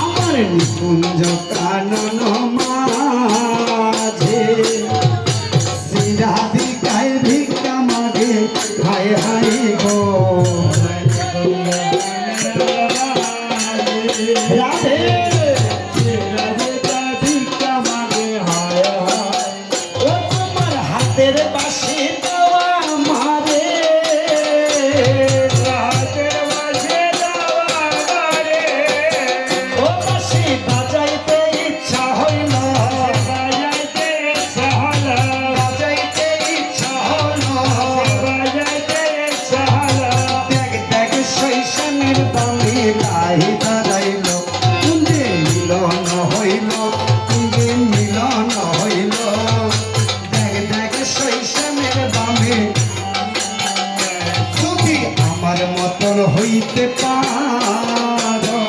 আমার নিকুঞ্জ কানন মাঝে শ্রীরাধিকায় ভিক্ষা মাগে হায় হায় গো রাধে ভিক্ষা মাগে হায় হায় ও তোমার হাতের বাঁশি দেওয়া মারে হইতে পারো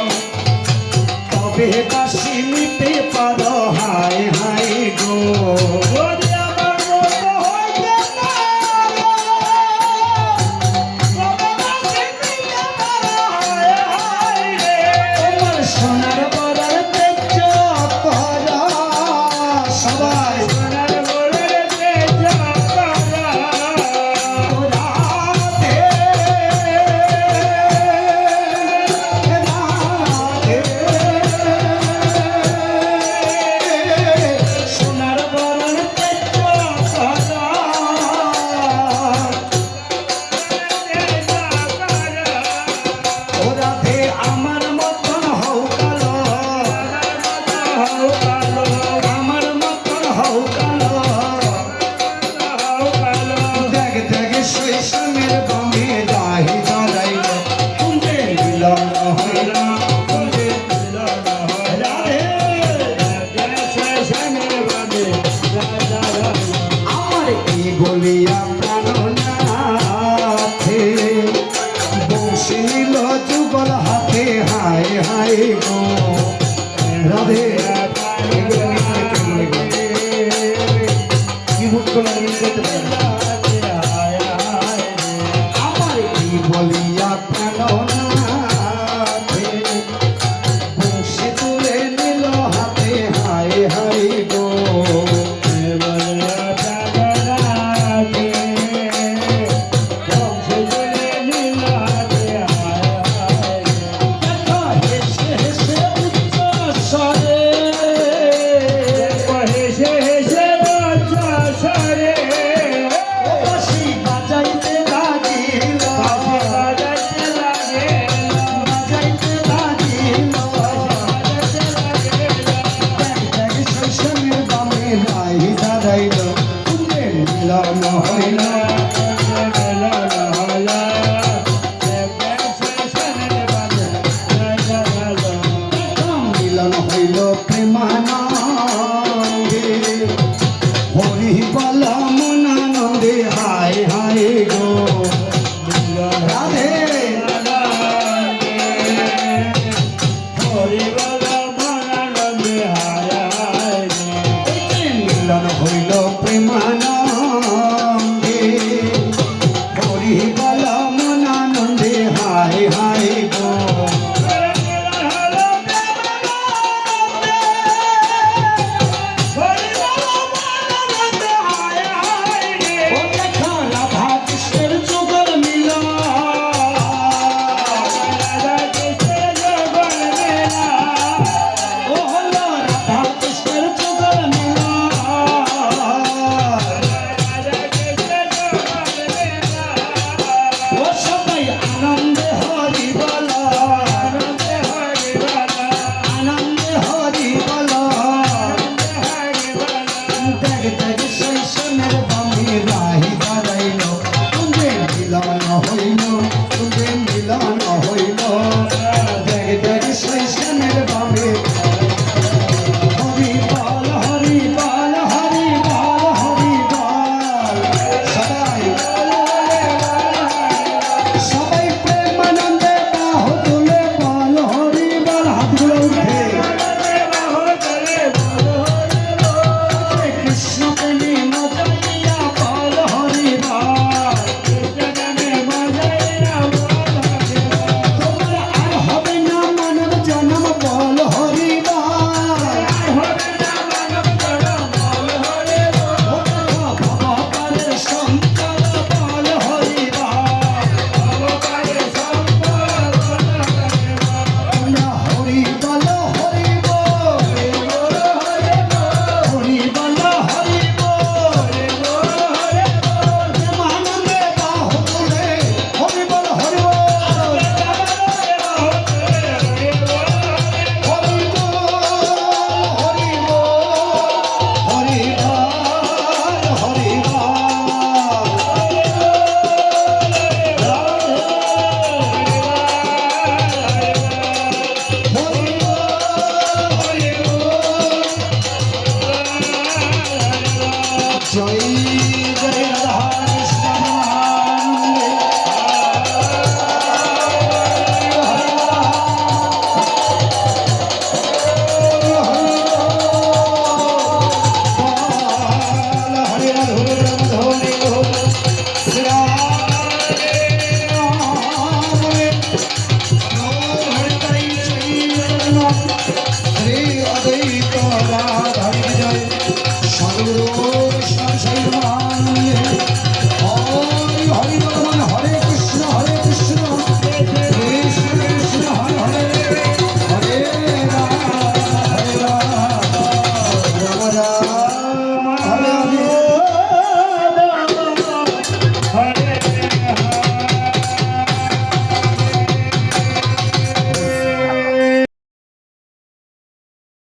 তবে বাসি নিতে পারো হায় হায় গো সোনার বরার তেজ করা সবাই বলিয়া প্রাণনাথে বংশী নীল যুগল হাতে হায় হায় গো রাধে কি ভুল আমার কি বলিয়া প্রাণনাথে বংশী তুলে নীল হাতে হায় হায় গো মিলন হইল প্রেমানন্দে হরি বল মনানন্দে হায় হায় গো রাধে হরি বল মনানন্দে হায় হায় মিলন হইল প্রেমানন্দে হরি বল মনানন্দে হায় হায়